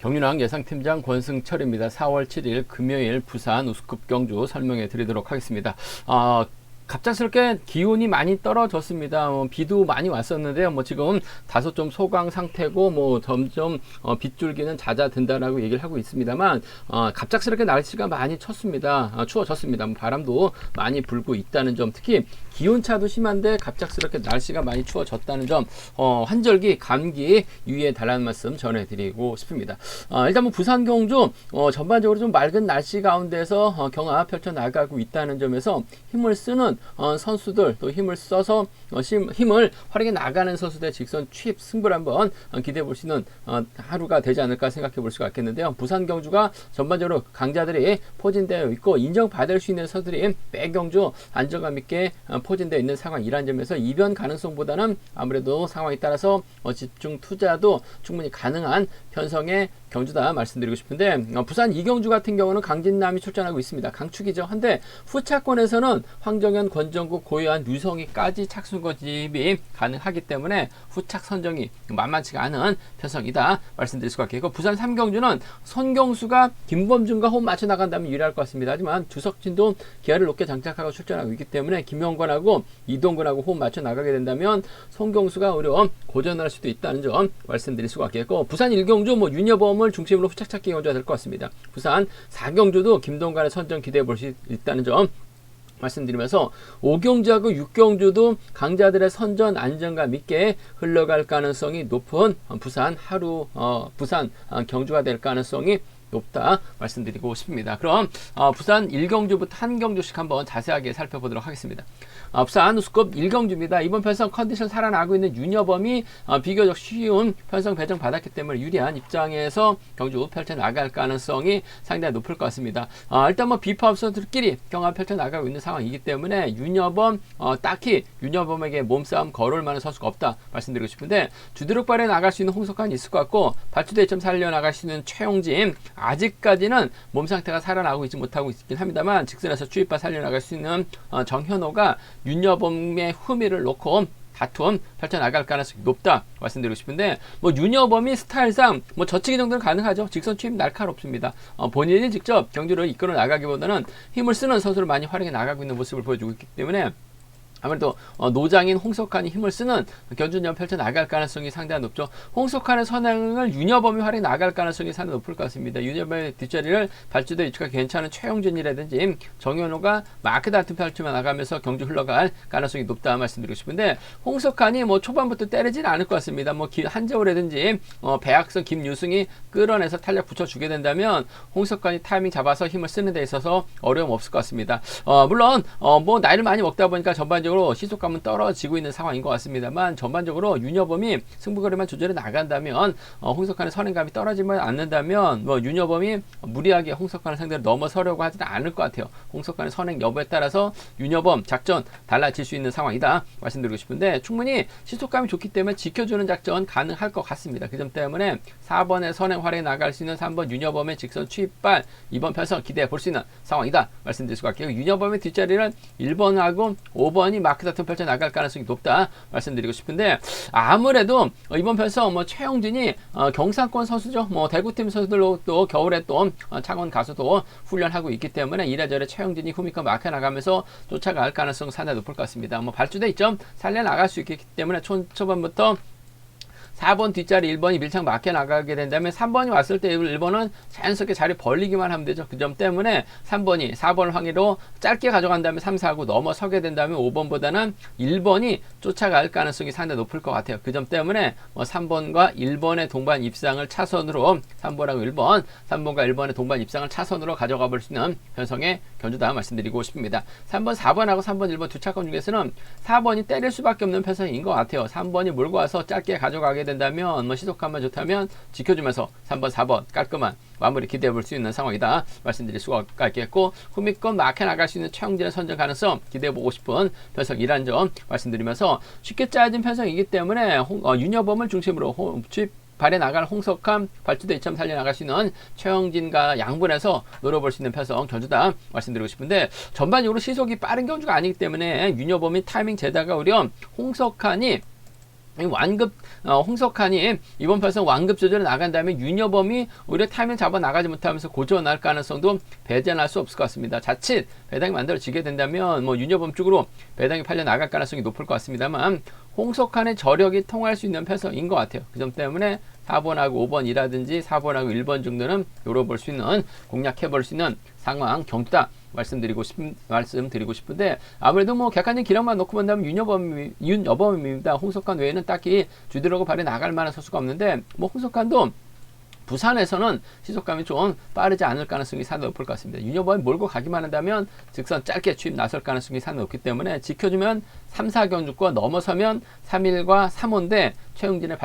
경륜왕 예상팀장 권승철입니다. 4월 7일 금요일 부산 우수급 경주 설명해 드리도록 하겠습니다. 갑작스럽게 기온이 많이 떨어졌습니다. 비도 많이 왔었는데요. 지금 다소 좀 소강 상태고 점점 빗줄기는 잦아든다라고 얘기를 하고 있습니다만 갑작스럽게 날씨가 많이 추워졌습니다. 바람도 많이 불고 있다는 점, 특히 기온차도 심한데 갑작스럽게 날씨가 많이 추워졌다는 점, 환절기 감기 유의해 달라는 말씀 전해드리고 싶습니다. 일단 부산 경주 전반적으로 좀 맑은 날씨 가운데서 경하 펼쳐 나가고 있다는 점에서 힘을 쓰는 선수들, 또 힘을 써서 힘을 활용해 나가는 선수들의 직선 취입 승부를 한번 기대해 볼 수 있는 하루가 되지 않을까 생각해 볼 수가 있겠는데요. 부산 경주가 전반적으로 강자들이 포진되어 있고 인정받을 수 있는 선수들이 매경주 안정감 있게 포진되어 있는 상황이라는 점에서 이변 가능성보다는 아무래도 상황에 따라서 집중 투자도 충분히 가능한 편성의 경주다 말씀드리고 싶은데, 부산 이경주 같은 경우는 강진남이 출전하고 있습니다. 강축이죠. 한데 후차권에서는 황정현, 권정국, 고요한, 류성희까지 착순 고집이 가능하기 때문에 후착 선정이 만만치가 않은 편성이다 말씀드릴 수가 있겠고, 부산 3경주는 손경수가 김범준과 호흡 맞춰 나간다면 유리할 것 같습니다. 하지만 주석진도 기아를 높게 장착하고 출전하고 있기 때문에 김영권하고 이동근하고 호흡 맞춰 나가게 된다면 손경수가 오히려 고전할 수도 있다는 점 말씀드릴 수가 있겠고, 부산 1경주 윤여범을 중심으로 후착 찾기 경주가 될 것 같습니다. 부산 4경주도 김동관의 선정 기대해 볼 수 있다는 점 말씀드리면서 5경주하고 6경주도 강자들의 선전 안정감 있게 흘러갈 가능성이 높은 부산 경주가 될 가능성이 높다 말씀드리고 싶습니다. 그럼 부산 1경주부터 한 경주씩 한번 자세하게 살펴보도록 하겠습니다. 부산 우수급 1경주입니다. 이번 편성 컨디션 살아나고 있는 윤여범이 비교적 쉬운 편성 배정 받았기 때문에 유리한 입장에서 경주 펼쳐 나갈 가능성이 상당히 높을 것 같습니다. 일단 비파업 선수들끼리 경합 펼쳐 나가고 있는 상황이기 때문에 윤여범 딱히 윤여범에게 몸싸움 걸을 만한 선수가 없다 말씀드리고 싶은데, 주드륵발에 나갈 수 있는 홍석환이 있을 것 같고, 발주대 1점 살려 나갈 수 있는 최용진, 아직까지는 몸 상태가 살아나고 있지 못하고 있긴 합니다만 직선에서 추입바 살려나갈 수 있는 정현호가 윤여범의 후미를 놓고 다툼 펼쳐나갈 가능성이 높다 말씀드리고 싶은데, 윤여범이 스타일상 저치기 정도는 가능하죠. 직선 추입 날카롭습니다. 본인이 직접 경주를 이끌어 나가기보다는 힘을 쓰는 선수를 많이 활용해 나가고 있는 모습을 보여주고 있기 때문에 아무래도 노장인 홍석환이 힘을 쓰는 경주전 펼쳐 나갈 가능성이 상당히 높죠. 홍석환의 선행을 윤여범이 활용해 나갈 가능성이 상당히 높을 것 같습니다. 윤여범의 뒷자리를 발주대 위치가 괜찮은 최용진이라든지 정현호가 마크 다툼 펼치며 나가면서 경주 흘러갈 가능성이 높다 말씀드리고 싶은데, 홍석환이 초반부터 때리진 않을 것 같습니다. 한재호라든지 배학선, 김유승이 끌어내서 탄력 붙여주게 된다면 홍석환이 타이밍 잡아서 힘을 쓰는 데 있어서 어려움 없을 것 같습니다. 물론 나이를 많이 먹다 보니까 전반적으로 시속감은 떨어지고 있는 상황인 것 같습니다만, 전반적으로 윤여범이 승부거리만 조절해 나간다면, 홍석환의 선행감이 떨어지면 않는다면 윤여범이 무리하게 홍석환을 상대로 넘어서려고 하지는 않을 것 같아요. 홍석환의 선행 여부에 따라서 윤여범 작전 달라질 수 있는 상황이다 말씀드리고 싶은데, 충분히 시속감이 좋기 때문에 지켜주는 작전 가능할 것 같습니다. 그 점 때문에 4번의 선행 활용해 나갈 수 있는 3번 윤여범의 직선 추입발 이번 편성 기대해 볼 수 있는 상황이다 말씀드릴 수가 있겠고, 윤여범의 뒷자리를 1번하고 5번이 마크 다툼 펼쳐 나갈 가능성이 높다 말씀드리고 싶은데, 아무래도 이번 편성 최용진이 경상권 선수죠. 대구팀 선수들로 또 겨울에 또 창원 가서도 훈련하고 있기 때문에 이래저래 최용진이 후미권 마크 나가면서 쫓아갈 가능성 상당히 높을 것 같습니다. 발주대 2점 살려 나갈 수 있기 때문에 초반부터 4번 뒷자리 1번이 밀착 막혀 나가게 된다면 3번이 왔을 때 1번은 자연스럽게 자리 벌리기만 하면 되죠. 그 점 때문에 3번이 4번을 항의로 짧게 가져간다면 3, 4하고 넘어서게 된다면 5번보다는 1번이 쫓아갈 가능성이 상당히 높을 것 같아요. 그 점 때문에 3번과 1번의 동반 입상을 차선으로 3번하고 1번, 3번과 1번의 동반 입상을 차선으로 가져가 볼 수 있는 편성의 경주다 말씀드리고 싶습니다. 3번, 4번하고 3번, 1번 두 차권 중에서는 4번이 때릴 수밖에 없는 편성인 것 같아요. 3번이 몰고 와서 짧게 가져가게 된다면 시속감만 좋다면 지켜주면서 3번, 4번 깔끔한 마무리 기대해 볼 수 있는 상황이다 말씀드릴 수가 있겠고, 후미권 마켓 나갈 수 있는 최용진의 선정 가능성 기대해 보고 싶은 편성이라는 점 말씀드리면서, 쉽게 짜여진 편성이기 때문에 윤여범을 중심으로 발에 나갈 홍석환, 발주대 2점 살려 나갈 수 있는 최영진과 양분해서 노려볼 수 있는 편성 경주다 말씀드리고 싶은데, 전반적으로 시속이 빠른 경주가 아니기 때문에 윤여범이 타이밍 재다가 오히려 홍석환이 이 완급 홍석환이 이번 편에서 완급 조절에 나간 다음에 윤여범이 오히려 타이밍 잡아 나가지 못하면서 고전할 가능성도 배제할 수 없을 것 같습니다. 자칫 배당이 만들어지게 된다면 뭐 윤여범 쪽으로 배당이 팔려 나갈 가능성이 높을 것 같습니다만 홍석환의 저력이 통할 수 있는 편성인 것 같아요. 그 점 때문에 4번하고 5번이라든지 4번하고 1번 정도는 노려볼 수 있는, 공략해볼 수 있는 상황 경주다 말씀드리고 싶은데, 아무래도 뭐 객관적인 기량만 놓고 본다면 윤여범입니다. 홍석환 외에는 딱히 주드라고 발에 나갈 만한 선수가 없는데, 뭐 홍석환도 부산에서는 시속감이 좀 빠르지 않을 가능성이 상당히 높을 것 같습니다. 윤여범이 몰고 가기만 한다면 직선 짧게 추입 나설 가능성이 상당히 높기 때문에 지켜주면 3, 4경주권, 넘어서면 3일과 3호인데 최용진이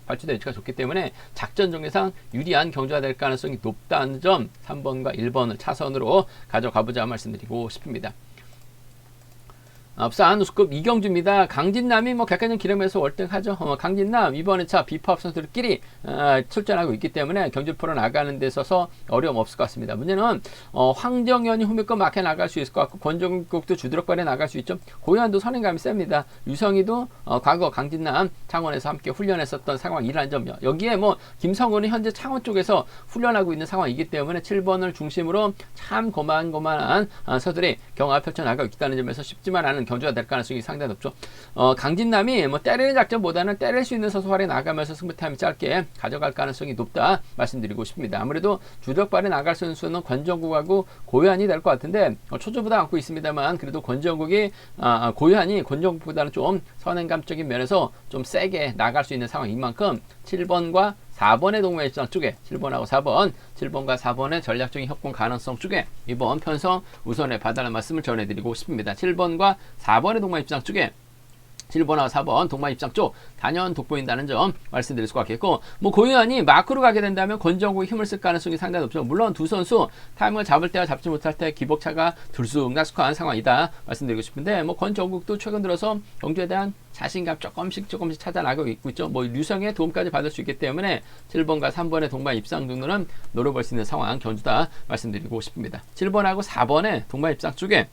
발주대 위치가 좋기 때문에 작전 전개상 유리한 경주가 될 가능성이 높다는 점 3번과 1번을 차선으로 가져가보자 말씀드리고 싶습니다. 부산 우수급 이경주입니다. 강진남이 뭐 객관적 기름에서 월등하죠. 강진남 이번에 차 비파업 선수들끼리 출전하고 있기 때문에 경주프로 나가는 데 있어서 어려움 없을 것 같습니다. 문제는 황정현이 후미권 막혀 나갈 수 있을 것 같고, 권정국도 주드럭발에 나갈 수 있죠. 고현도 선행감이 셉니다. 유성이도 과거 강진남 창원에서 함께 훈련했었던 상황이라는 점이요. 여기에 뭐 김성훈은 현재 창원 쪽에서 훈련하고 있는 상황이기 때문에 7번을 중심으로 참 고만고만한 서들이 경합 펼쳐나가고 있다는 점에서 쉽지만 않은 경주가 될 가능성이 상당히 높죠. 강진남이 뭐 때리는 작전보다는 때릴 수 있는 선수 활에 나가면서 승부 타임 짧게 가져갈 가능성이 높다 말씀드리고 싶습니다. 아무래도 주력발에 나갈 선수는 권정국하고 고현이 될 것 같은데 초조보다 안고 있습니다만, 그래도 고현이 권정국보다는 좀 선행감적인 면에서 좀 세게 나갈 수 있는 상황인 만큼 7번과 4번의 동반 입장 쪽에 7번하고 4번, 7번과 4번의 전략적인 협공 가능성 쪽에 이번 편성 우선에 봐달라는 말씀을 전해드리고 싶습니다. 7번과 4번의 동반 입장 쪽에 7번하고 4번 동반 입장 쪽 단연 돋보인다는 점 말씀드릴 수가 있겠고, 뭐 고유한이 마크로 가게 된다면 권정국이 힘을 쓸 가능성이 상당히 높죠. 물론 두 선수 타이밍을 잡을 때와 잡지 못할 때 기복차가 들쑥날쑥한 상황이다 말씀드리고 싶은데, 뭐 권정국도 최근 들어서 경주에 대한 자신감 조금씩 찾아나가고 있죠. 뭐 류성의 도움까지 받을 수 있기 때문에 7번과 3번의 동반 입상 정도는 노려볼 수 있는 상황 경주다 말씀드리고 싶습니다. 7번하고 4번의 동반 입상 쪽에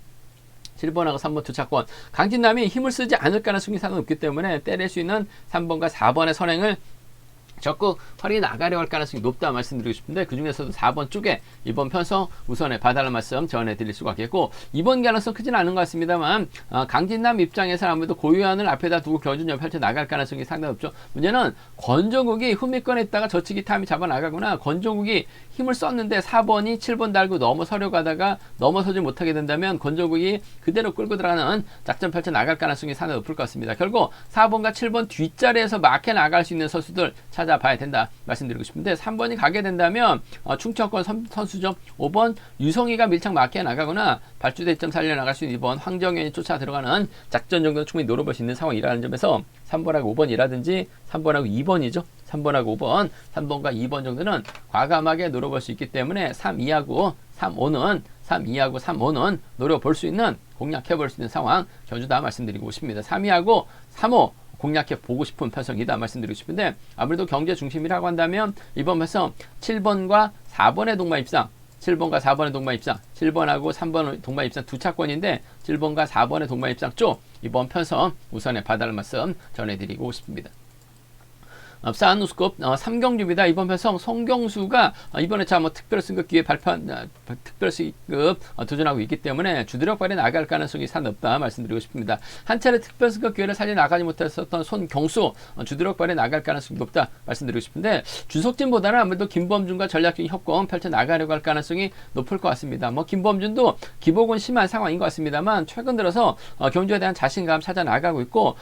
7번하고 3번 두 차권, 강진남이 힘을 쓰지 않을 가능성이 상당히 높기 때문에 때릴 수 있는 3번과 4번의 선행을 적극 활이 나가려 할 가능성이 높다 말씀드리고 싶은데, 그 중에서도 4번 쪽에 이번 편성 우선에 봐달라는 말씀 전해드릴 수가 있겠고, 이번 가능성 크지는 않은 것 같습니다만 강진남 입장에서 아무래도 고유한을 앞에다 두고 경주전 펼쳐 나갈 가능성이 상당히 높죠. 문제는 권정국이 후미권에 있다가 저치기 타임이 잡아 나가거나, 권정국이 힘을 썼는데 4번이 7번 달고 넘어서려고 하다가 넘어서지 못하게 된다면 권정국이 그대로 끌고 들어가는 작전 펼쳐 나갈 가능성이 상당히 높을 것 같습니다. 결국 4번과 7번 뒷자리에서 막혀 나갈 수 있는 선수들 찾아봐야 된다 말씀드리고 싶은데, 3번이 가게 된다면 충청권 선수죠. 5번 유성이가 밀착 막혀 나가거나 발주대 점 살려나갈 수 있는 2번 황정현이 쫓아 들어가는 작전 정도는 충분히 노려볼 수 있는 상황이라는 점에서 3번하고 5번이라든지 3번하고 2번이죠. 3번하고 5번, 3번과 2번 정도는 과감하게 노려볼 수 있기 때문에 3, 2하고 3, 5는 노려볼 수 있는, 공략해볼 수 있는 상황 경주다 말씀드리고 싶습니다. 3, 2하고 3, 5 공략해 보고 싶은 편성이다 말씀드리고 싶은데, 아무래도 경제 중심이라고 한다면 이번 편성 7번과 4번의 동반 입상, 7번과 4번의 동반 입상, 7번하고 3번 동반 입상 두 차권인데 7번과 4번의 동반 입상 쪽 이번 편성 우선에 봐달라는 말씀 전해드리고 싶습니다. 부산 우수급 3경주입니다. 이번 편성 송경수가 이번에 특별 승급 기회 발표한 특별 승급 도전하고 있기 때문에 주드력발에 나갈 가능성이 상당히 높다 말씀드리고 싶습니다. 한 차례 특별 승급 기회를 살려 나가지 못했었던 손경수 주드력발에 나갈 가능성이 높다 말씀드리고 싶은데, 주석진보다는 아무래도 김범준과 전략적인 협공 펼쳐 나가려고 할 가능성이 높을 것 같습니다. 뭐 김범준도 기복은 심한 상황인 것 같습니다만 최근 들어서 경주에 대한 자신감 찾아 나가고 있고,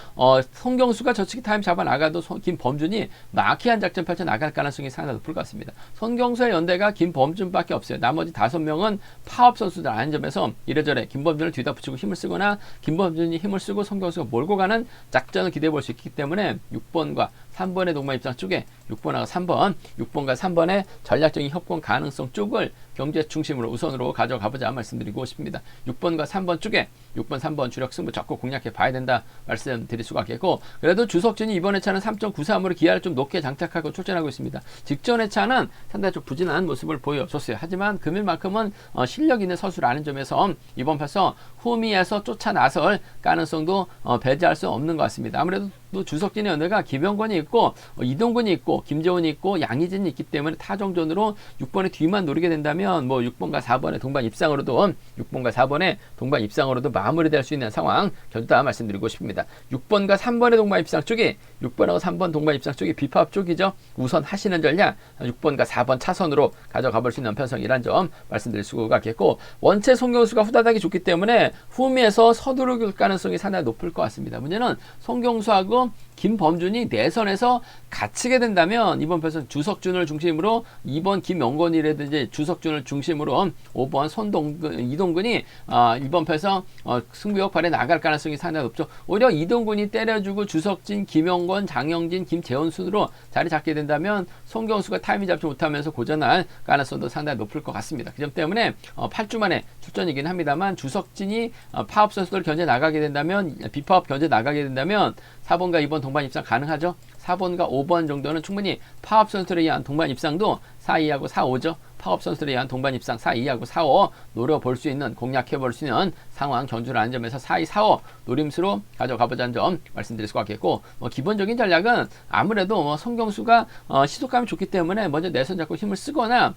송경수가 저치기 타임 잡아 나가도 김범준이 마키한 작전 펼쳐 나갈 가능성이 상당히 높을 것 같습니다. 손경수의 연대가 김범준밖에 없어요. 나머지 5명은 파업 선수들 아닌 점에서 이래저래 김범준을 뒤다 붙이고 힘을 쓰거나 김범준이 힘을 쓰고 손경수가 몰고 가는 작전을 기대해 볼 수 있기 때문에 6번과 3번의 동반 입장 쪽에 6번하고 3번, 6번과 3번의 전략적인 협공 가능성 쪽을 경제 중심으로 우선으로 가져가보자 말씀드리고 싶습니다. 6번과 3번 쪽에 6번, 3번 주력 승부 적극 공략해 봐야 된다 말씀드릴 수가 있겠고, 그래도 주석진이 이번 회차는 3.93으로 기아를 좀 높게 장착하고 출전하고 있습니다. 직전 회차는 상당히 좀 부진한 모습을 보여줬어요. 하지만 금일만큼은 실력 있는 선수라는 점에서 이번 편서 후미에서 쫓아 나설 가능성도 배제할 수 없는 것 같습니다. 아무래도 또 주석진의 연대가 김영권이 있고 이동근이 있고 김재훈이 있고 양희진이 있기 때문에 타정전으로 6번의 뒤만 노리게 된다면 뭐 6번과 4번의 동반 입상으로도 6번과 4번의 동반 입상으로도 마무리될 수 있는 상황 견주다 말씀드리고 싶습니다. 6번과 3번의 동반 입상 쪽이 6번하고 3번 동반 입상 쪽이 비파업 쪽이죠. 우선 하시는 전략 6번과 4번 차선으로 가져가 볼 수 있는 편성이란 점 말씀드릴 수가 있겠고, 원체 송경수가 후다닥이 좋기 때문에 후미에서 서두를 가능성이 상당히 높을 것 같습니다. 문제는 송경수하고 김범준이 내선에서 갇히게 된다면 이번 편선 주석준을 중심으로 2번 김영건이라든지 주석준을 중심으로 5번 이동근이 이번 편선 승부 역할에 나갈 가능성이 상당히 높죠. 오히려 이동근이 때려주고 주석진, 김영건, 장영진, 김재원 순으로 자리 잡게 된다면 송경수가 타이밍 잡지 못하면서 고전할 가능성도 상당히 높을 것 같습니다. 그 점 때문에 8주 만에 출전이긴 합니다만 주석진이 파업 선수들 견제 나가게 된다면, 비파업 견제 나가게 된다면 4번과 2번 동반 입상 가능하죠. 4번과 5번 정도는 충분히 파업 선수들에 의한 동반 입상도 4, 2하고 4, 5죠. 파업 선수들에 의한 동반 입상 4, 2하고 4, 5 노려볼 수 있는, 공략해볼 수 있는 상황 견주라는 점에서 4, 2, 4, 5 노림수로 가져가보자는 점 말씀드릴 수가 있겠고, 기본적인 전략은 아무래도 송경수가 시속감이 좋기 때문에 먼저 내선 잡고 힘을 쓰거나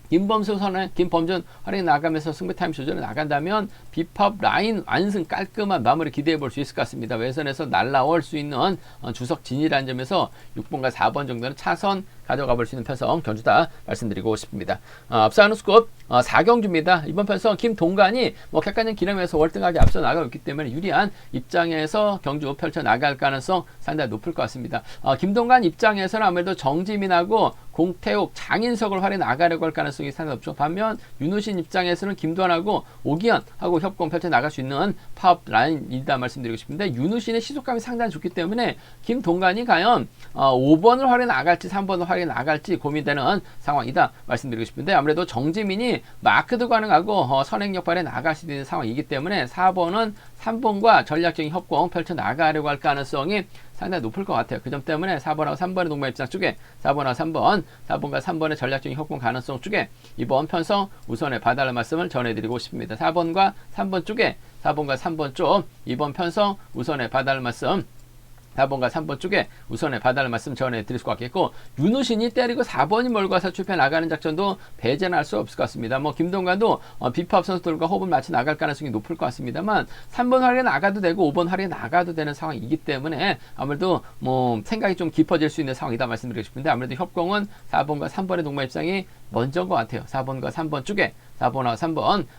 김범수 선에 김범준 활약이 나가면서 승부 타임 조절에 나간다면 비팝 라인 완승 깔끔한 마무리 기대해 볼 수 있을 것 같습니다. 외선에서 날라올 수 있는 주석진이라는 점에서 6번과 4번 정도는 차선 가져가 볼 수 있는 편성 견주다 말씀드리고 싶습니다. 앞서가는 스코어 4경주입니다. 이번 편성 김동관이 객관적 기량에서 월등하게 앞서 나가고 있기 때문에 유리한 입장에서 경주 펼쳐 나갈 가능성 상당히 높을 것 같습니다. 김동관 입장에서는 아무래도 정지민하고 공태욱, 장인석을 활용해 나가려고 할 가능성이 상당히 높죠. 반면 윤우신 입장에서는 김도환하고 오기현하고 협공 펼쳐 나갈 수 있는 파업 라인이다 말씀드리고 싶은데, 윤우신의 시속감이 상당히 좋기 때문에 김동관이 과연 5번을 활용해 나갈지 3번을 활용해 나갈지 고민되는 상황이다 말씀드리고 싶은데, 아무래도 정지민이 마크도 가능하고 선행력 발에 나갈 수 있는 상황이기 때문에 4번은 3번과 전략적인 협공 펼쳐 나가려고 할 가능성이 상당히 높을 것 같아요. 그 점 때문에 4번하고 3번의 동반 입장 쪽에 4번하고 3번, 4번과 3번의 전략적인 협공 가능성 쪽에 이번 편성 우선에 봐달라는 말씀을 전해드리고 싶습니다. 4번과 3번 쪽에 4번과 3번 쪽 이번 편성 우선에 봐달라는 말씀, 4번과 3번 쪽에 우선에 봐달라는 말씀 전해드릴 수가 있겠고, 윤우신이 때리고 4번이 몰고 가서 출패 나가는 작전도 배제는 할 수 없을 것 같습니다. 김동관도 비팝 선수들과 호흡을 맞춰 나갈 가능성이 높을 것 같습니다만 3번 활에 나가도 되고 5번 활에 나가도 되는 상황이기 때문에 아무래도 생각이 좀 깊어질 수 있는 상황이다 말씀드리고 싶은데, 아무래도 협공은 4번과 3번의 동반 입장이 먼저인 것 같아요. 4번과 3번 쪽에 4번과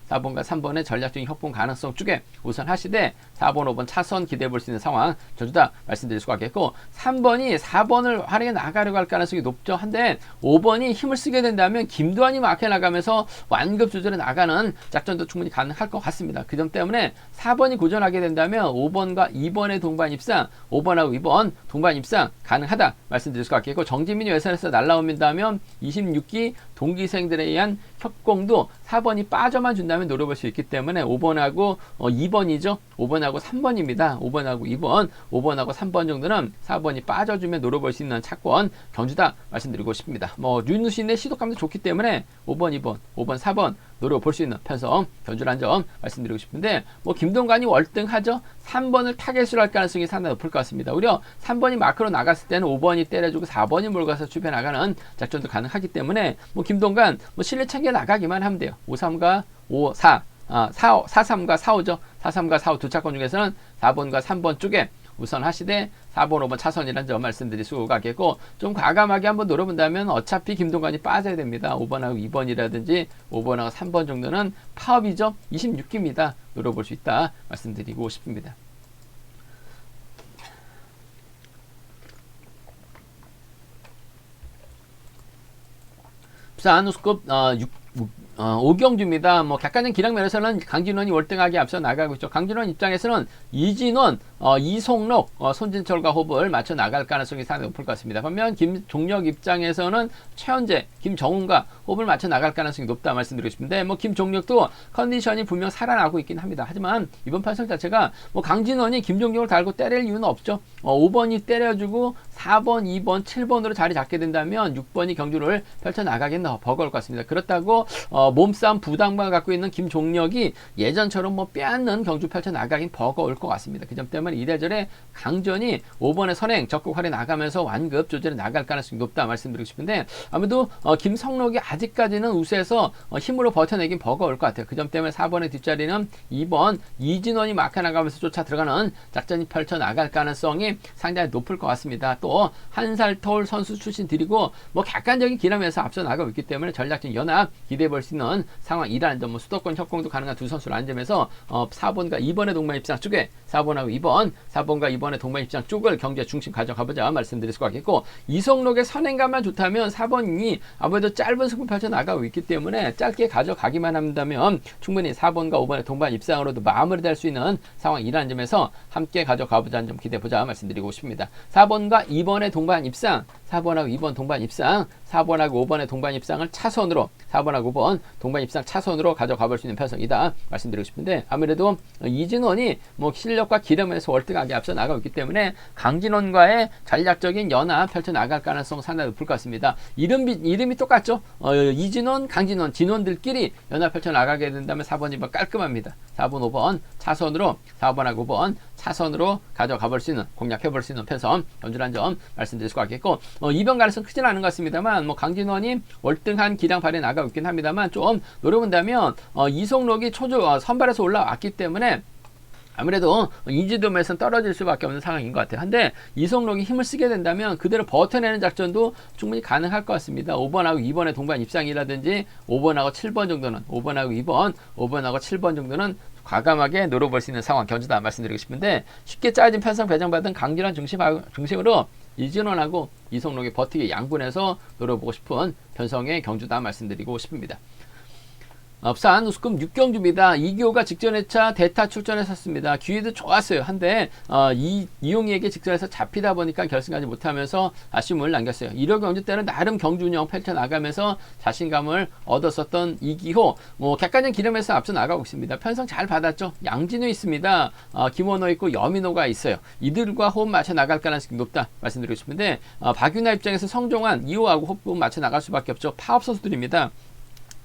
3번의 전략적인 협공 가능성 쪽에 우선 하시되 4번, 5번 차선 기대해 볼 수 있는 상황 전주다 말씀드릴 수가 있겠고, 3번이 4번을 활용해 나가려고 할 가능성이 높죠. 한데 5번이 힘을 쓰게 된다면 김도환이 막혀 나가면서 완급 조절해 나가는 작전도 충분히 가능할 것 같습니다. 그 점 때문에 4번이 고전하게 된다면 5번과 2번의 동반 입상, 5번하고 2번 동반 입상 가능하다 말씀드릴 수가 있겠고, 정지민이 외선에서 날라온다면 26기 동기생들에 의한 협공도 4번이 빠져만 준다면 노려볼 수 있기 때문에 5번하고 2번이죠. 5번하고 3번입니다. 5번하고 2번, 5번하고 3번 정도는 4번이 빠져주면 노려볼 수 있는 차권 경주다 말씀드리고 싶습니다. 윤우신의 시도감도 좋기 때문에 5번, 2번, 5번, 4번 노려볼 수 있는 편성 견주라는 점 말씀드리고 싶은데, 김동관이 월등하죠. 3번을 타겟으로 할 가능성이 상당히 높을 것 같습니다. 오히려 3번이 마크로 나갔을 때는 5번이 때려주고 4번이 몰고 가서 출패 나가는 작전도 가능하기 때문에 김동관 실내 챙겨 나가기만 하면 돼요. 5-3과 5-4, 4-3과 4-5죠. 4-3과 4-5 두 차권 중에서는 4번과 3번 쪽에 우선 하시되 4번, 5번 차선이라는 점 말씀드릴 수가 있겠고, 좀 과감하게 한번 노려본다면 어차피 김동관이 빠져야 됩니다. 5번하고 2번이라든지 5번하고 3번 정도는 파업이죠. 26기입니다. 노려볼 수 있다 말씀드리고 싶습니다. 부산 우스컵 5경주입니다. 객관적 기량 면에서는 강진원이 월등하게 앞서 나가고 있죠. 강진원 입장에서는 이진원, 이송록, 손진철과 호흡을 맞춰 나갈 가능성이 상당히 높을 것 같습니다. 반면 김종혁 입장에서는 최현재, 김정훈과 호흡을 맞춰 나갈 가능성이 높다 말씀드리고 싶은데 뭐 김종혁도 컨디션이 분명 살아나고 있긴 합니다. 하지만 이번 판정 자체가 뭐 강진원이 김종혁을 달고 때릴 이유는 없죠. 5번이 때려주고 4번, 2번, 7번으로 자리 잡게 된다면 6번이 경주를 펼쳐나가긴 버거울 것 같습니다. 그렇다고 몸싸움 부담감을 갖고 있는 김종혁이 예전처럼 뭐 빼앗는 경주 펼쳐나가긴 버거울 것 같습니다. 그 점 때문에 이래저래 강전이 5번의 선행 적극 활에 나가면서 완급 조절에 나갈 가능성이 높다 말씀드리고 싶은데 아무래도 김성록이 아직까지는 우세해서 힘으로 버텨내긴 버거울 것 같아요. 그 점 때문에 4번의 뒷자리는 2번 이진원이 막혀 나가면서 쫓아 들어가는 작전이 펼쳐나갈 가능성이 상당히 높을 것 같습니다. 또 한살톨 선수 출신들이고 뭐 객관적인 기량에서 앞서 나가고 있기 때문에 전략적 연합 기대해 볼 수 있는 상황이라는 점, 뭐 수도권 협공도 가능한 두 선수를 안점에서 4번과 2번의 동반 입장 쪽에 4번하고 2번, 4번과 2번의 동반 입장 쪽을 경제 중심 가져가보자 말씀드릴 수가 있겠고, 이성록의 선행감만 좋다면 4번이 아무래도 짧은 승부 펼쳐 나가고 있기 때문에 짧게 가져가기만 한다면 충분히 4번과 5번의 동반 입장으로도 마무리될 수 있는 상황이라는 점에서 함께 가져가보자는 점 기대해보자 말씀드리고 싶습니다. 4번과 2번의 동반 입장, 4번하고 2번 동반 입장, 4번하고 5번의 동반 입장을 차선으로 4번하고 5번 동반 입장 차선으로 가져가 볼 수 있는 편성이다 말씀드리고 싶은데, 아무래도 이진원이 뭐 실력과 기량에서 월등하게 앞서 나가고 있기 때문에 강진원과의 전략적인 연합 펼쳐 나갈 가능성 상당히 높을 것 같습니다. 이름이 똑같죠. 이진원, 강진원, 진원들끼리 연합 펼쳐 나가게 된다면 4번, 2번 깔끔합니다. 4번, 5번 차선으로 4번하고 5번 차선으로 가져가 볼 수 있는, 공략해 볼 수 있는 편성 견주란 점 말씀드릴 수가 있겠고, 이변 가능성 크진 않은 것 같습니다만 뭐 강진원이 월등한 기량 발휘 나가고 있긴 합니다만 좀 노려본다면 이송록이 선발에서 올라왔기 때문에 아무래도 인지도에서는 떨어질 수밖에 없는 상황인 것 같아요. 근데 이성록이 힘을 쓰게 된다면 그대로 버텨내는 작전도 충분히 가능할 것 같습니다. 5번하고 2번의 동반 입장이라든지 5번하고 7번 정도는 5번하고 2번, 5번하고 7번 정도는 과감하게 노려볼 수 있는 상황 견주다 말씀드리고 싶은데, 쉽게 짜여진 편성 배정받은 강진원 중심으로 이진원하고 이성록이 버티게 양분해서 노려보고 싶은 편성의 경주다 말씀드리고 싶습니다. 부산 우스컵 6경주입니다. 이기호가 직전 회차 대타 출전했었습니다. 기회도 좋았어요. 한데 이용희에게 직전에서 잡히다 보니까 결승하지 못하면서 아쉬움을 남겼어요. 1호 경주 때는 나름 경주 운영 펼쳐나가면서 자신감을 얻었었던 이기호, 뭐 객관적 기름에서 앞서 나가고 있습니다. 편성 잘 받았죠. 양진우 있습니다. 김원호 있고 여민호가 있어요. 이들과 호흡 맞춰 나갈 가능성이 높다 말씀드리고 싶은데, 박윤아 입장에서 성종환, 이호하고 호흡 맞춰 나갈 수밖에 없죠. 파업 선수들입니다.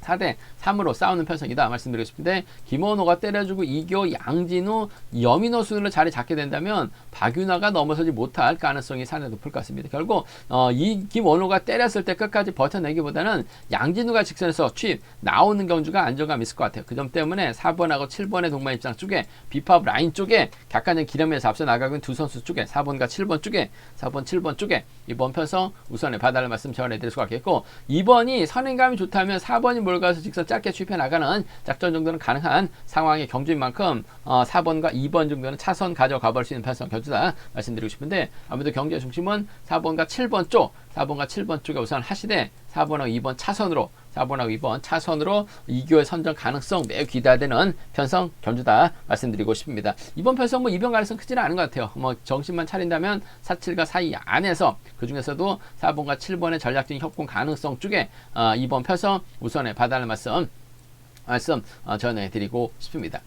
4대 3으로 싸우는 편성이다 말씀드리고 싶은데, 김원호가 때려주고 이기호, 양진우, 여민호 순으로 자리 잡게 된다면 박윤아가 넘어서지 못할 가능성이 상당히 높을 것 같습니다. 결국 이 김원호가 때렸을 때 끝까지 버텨내기보다는 양진우가 직선에서 나오는 경주가 안정감 있을 것 같아요. 그 점 때문에 4번하고 7번의 동반 입장 쪽에 비파업 라인 쪽에 객관적 기름에서 앞서 나가고 있는 두 선수 쪽에 4번과 7번 쪽에 4번, 7번 쪽에 이번 편성 우선의 바다를 말씀 전해드릴 수가 있겠고, 2번이 선행감이 좋다면 4번이 가서 직선 짧게 추입해 나가는 작전 정도는 가능한 상황의 경주인 만큼 4번과 2번 정도는 차선 가져가 볼 수 있는 편성 견주다 말씀드리고 싶은데, 아무래도 경주의 중심은 4번과 7번 쪽에 우선 하시되 4번하고 2번 차선으로 4번하고 2번 차선으로 이기호의 선정 가능성 매우 기대되는 편성 견주다 말씀드리고 싶습니다. 이번 편성 뭐 이변 가능성 크지는 않은 것 같아요. 뭐 정신만 차린다면 4, 7과 4이 안에서 그 중에서도 4번과 7번의 전략적인 협공 가능성 쪽에 이번 편성 우선의 받아낼 말씀 전해드리고 싶습니다.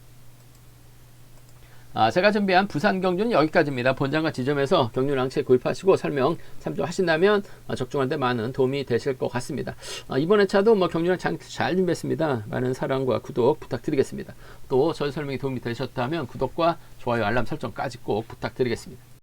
제가 준비한 부산 경주는 여기까지입니다. 본장과 지점에서 경륜 항체 구입하시고 설명 참조하신다면 적중할 때 많은 도움이 되실 것 같습니다. 이번 회차도 뭐 경륜 잘 준비했습니다. 많은 사랑과 구독 부탁드리겠습니다. 또 저희 설명이 도움이 되셨다면 구독과 좋아요, 알람 설정까지 꼭 부탁드리겠습니다.